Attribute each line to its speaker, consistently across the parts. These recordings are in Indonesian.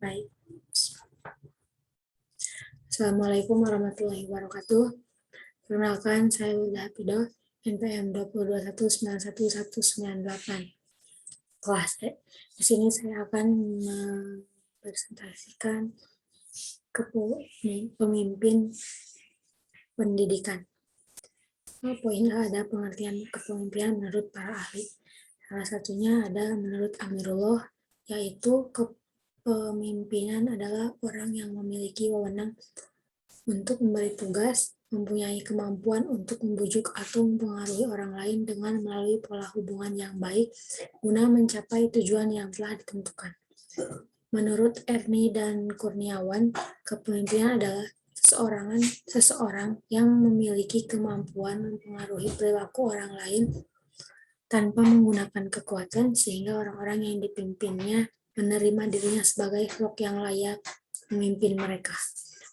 Speaker 1: Baik. Assalamualaikum warahmatullahi wabarakatuh. Perkenalkan, saya Wilda Hafidoh, NPM 221919198. Kelas E. Di sini saya akan mempresentasikan pemimpin pendidikan. Poin A ada pengertian kepemimpinan menurut para ahli. Salah satunya ada menurut Amirullah, yaitu kepemimpinan adalah orang yang memiliki wewenang untuk memberi tugas, mempunyai kemampuan untuk membujuk atau mempengaruhi orang lain dengan melalui pola hubungan yang baik guna mencapai tujuan yang telah ditentukan. Menurut Ernie dan Kurniawan, kepemimpinan adalah seseorang yang memiliki kemampuan mempengaruhi perilaku orang lain tanpa menggunakan kekuatan sehingga orang-orang yang dipimpinnya menerima dirinya sebagai sosok yang layak memimpin mereka.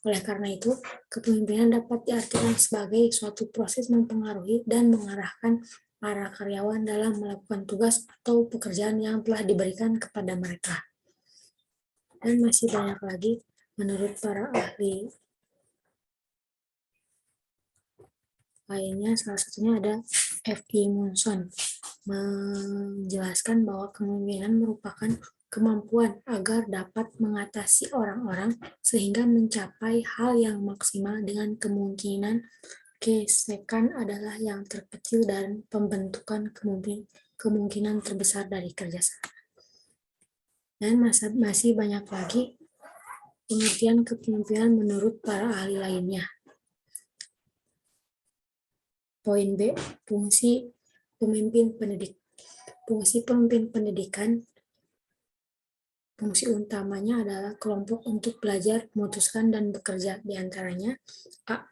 Speaker 1: Oleh karena itu, kepemimpinan dapat diartikan sebagai suatu proses mempengaruhi dan mengarahkan para karyawan dalam melakukan tugas atau pekerjaan yang telah diberikan kepada mereka. Dan masih banyak lagi menurut para ahli lainnya, salah satunya ada F.E. Munson, menjelaskan bahwa kepemimpinan merupakan kemampuan agar dapat mengatasi orang-orang sehingga mencapai hal yang maksimal dengan kemungkinan gesekan adalah yang terkecil dan pembentukan kemungkinan terbesar dari kerjasama. Dan masih banyak lagi pengertian kepemimpinan menurut para ahli lainnya. Poin B, fungsi pemimpin pendidik. Fungsi pemimpin pendidikan, fungsi utamanya adalah kelompok untuk belajar, memutuskan, dan bekerja. Di antaranya, A.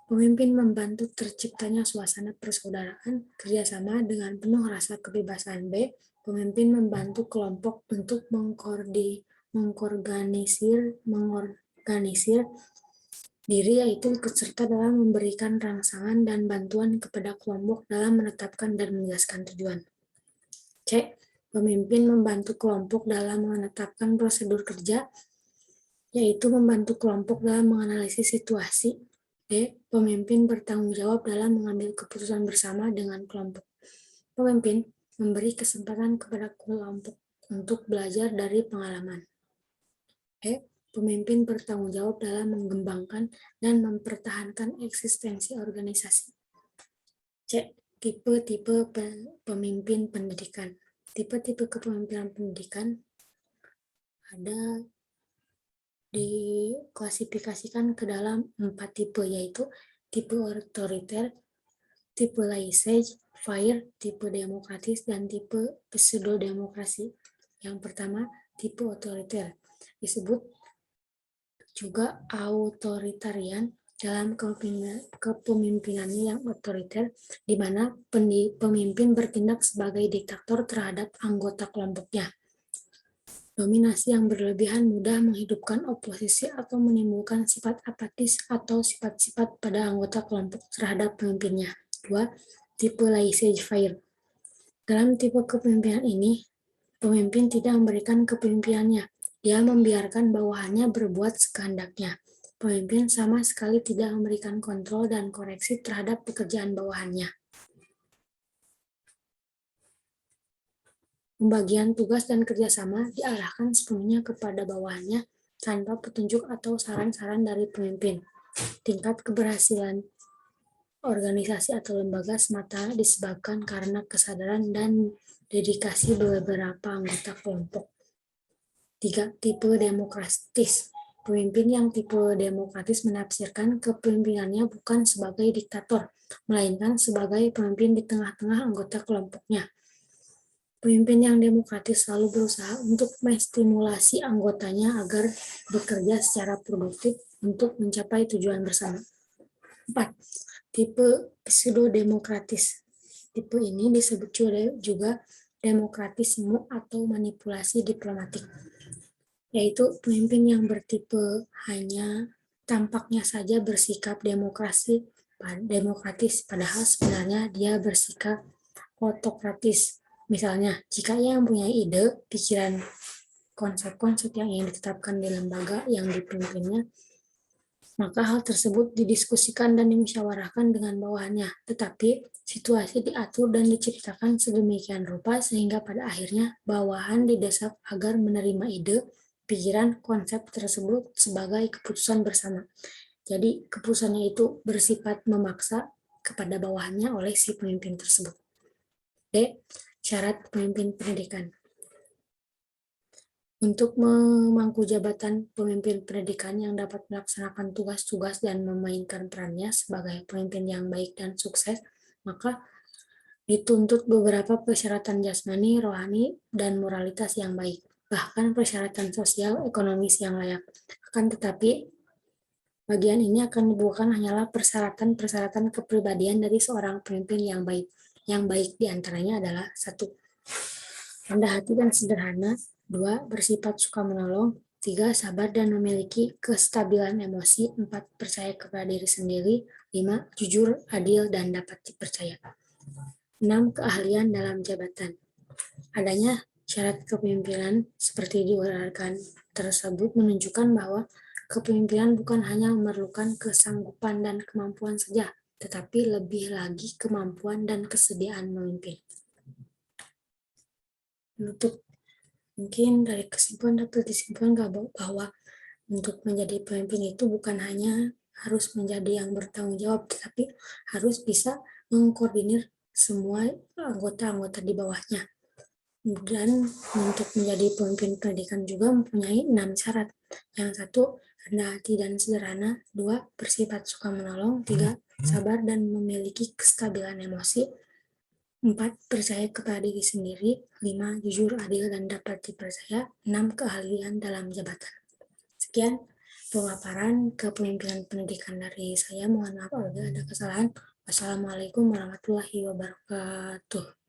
Speaker 1: Pemimpin membantu terciptanya suasana persaudaraan, kerjasama dengan penuh rasa kebebasan. B. Pemimpin membantu kelompok untuk mengorganisir diri, yaitu ikut serta dalam memberikan rangsangan dan bantuan kepada kelompok dalam menetapkan dan menjelaskan tujuan. C. Pemimpin membantu kelompok dalam menetapkan prosedur kerja, yaitu membantu kelompok dalam menganalisis situasi. D. Pemimpin bertanggung jawab dalam mengambil keputusan bersama dengan kelompok. Pemimpin memberi kesempatan kepada kelompok untuk belajar dari pengalaman. E. Pemimpin bertanggung jawab dalam mengembangkan dan mempertahankan eksistensi organisasi. C. Tipe-tipe pemimpin pendidikan. Tipe-tipe kepemimpinan pendidikan ada diklasifikasikan ke dalam 4 tipe, yaitu tipe otoriter, tipe laissez-faire, tipe demokratis, dan tipe pseudo-demokrasi. Yang pertama, tipe otoriter. Disebut juga authoritarian dalam kepemimpinannya yang otoriter, di mana pemimpin bertindak sebagai diktator terhadap anggota kelompoknya. Dominasi yang berlebihan mudah menghidupkan oposisi atau menimbulkan sifat apatis atau sifat-sifat pada anggota kelompok terhadap pemimpinnya. 2. Tipe laissez-faire. Dalam tipe kepemimpinan ini, pemimpin tidak memberikan kepemimpinannya. Dia membiarkan bawahannya berbuat sekehendaknya. Pemimpin sama sekali tidak memberikan kontrol dan koreksi terhadap pekerjaan bawahannya. Pembagian tugas dan kerjasama diarahkan sepenuhnya kepada bawahannya tanpa petunjuk atau saran-saran dari pemimpin. Tingkat keberhasilan organisasi atau lembaga semata disebabkan karena kesadaran dan dedikasi beberapa anggota kelompok. 3. Tipe demokratis. Pemimpin yang tipe demokratis menafsirkan kepemimpinannya bukan sebagai diktator, melainkan sebagai pemimpin di tengah-tengah anggota kelompoknya. Pemimpin yang demokratis selalu berusaha untuk menstimulasi anggotanya agar bekerja secara produktif untuk mencapai tujuan bersama. 4. Tipe pseudo-demokratis. Tipe ini disebut juga demokratisme atau manipulasi diplomatik, yaitu pemimpin yang bertipe hanya tampaknya saja bersikap demokratis, padahal sebenarnya dia bersikap autokratis. Misalnya, jika ia mempunyai ide, pikiran konsep-konsep yang ingin ditetapkan di lembaga yang dipimpinnya, maka hal tersebut didiskusikan dan dimusyawarahkan dengan bawahannya, tetapi situasi diatur dan diciptakan sedemikian rupa sehingga pada akhirnya bawahan didesak agar menerima ide, pikiran, konsep tersebut sebagai keputusan bersama. Jadi keputusannya itu bersifat memaksa kepada bawahannya oleh si pemimpin tersebut. D. Syarat pemimpin pendidikan. Untuk memangku jabatan pemimpin pendidikan yang dapat melaksanakan tugas-tugas dan memainkan perannya sebagai pemimpin yang baik dan sukses, maka dituntut beberapa persyaratan jasmani, rohani, dan moralitas yang baik, bahkan persyaratan sosial ekonomis yang layak. Akan tetapi, bagian ini akan dibutuhkan hanyalah persyaratan-persyaratan kepribadian dari seorang pemimpin yang baik. Yang baik diantaranya adalah 1. Rendah hati dan sederhana. 2. Bersifat suka menolong. 3. Sabar dan memiliki kestabilan emosi. 4. Percaya kepada diri sendiri. 5. Jujur, adil, dan dapat dipercaya. 6. Keahlian dalam jabatan. Adanya syarat kepemimpinan seperti diuraikan tersebut menunjukkan bahwa kepemimpinan bukan hanya memerlukan kesanggupan dan kemampuan saja, tetapi lebih lagi kemampuan dan kesediaan memimpin. Untuk mungkin dari kesimpulan dapat disimpulkan bahwa untuk menjadi pemimpin itu bukan hanya harus menjadi yang bertanggung jawab, tetapi harus bisa mengkoordinir semua anggota-anggota di bawahnya. Dan untuk menjadi pemimpin pendidikan juga mempunyai 6 syarat. Yang 1, rendah hati dan sederhana. 2, bersifat suka menolong. 3, sabar dan memiliki kestabilan emosi. 4. Percaya kepada diri sendiri. 5. Jujur, adil, dan dapat dipercaya. 6. Keahlian dalam jabatan. Sekian pemaparan kepemimpinan pendidikan dari saya. Mohon maaf apabila ada kesalahan. Wassalamualaikum warahmatullahi wabarakatuh.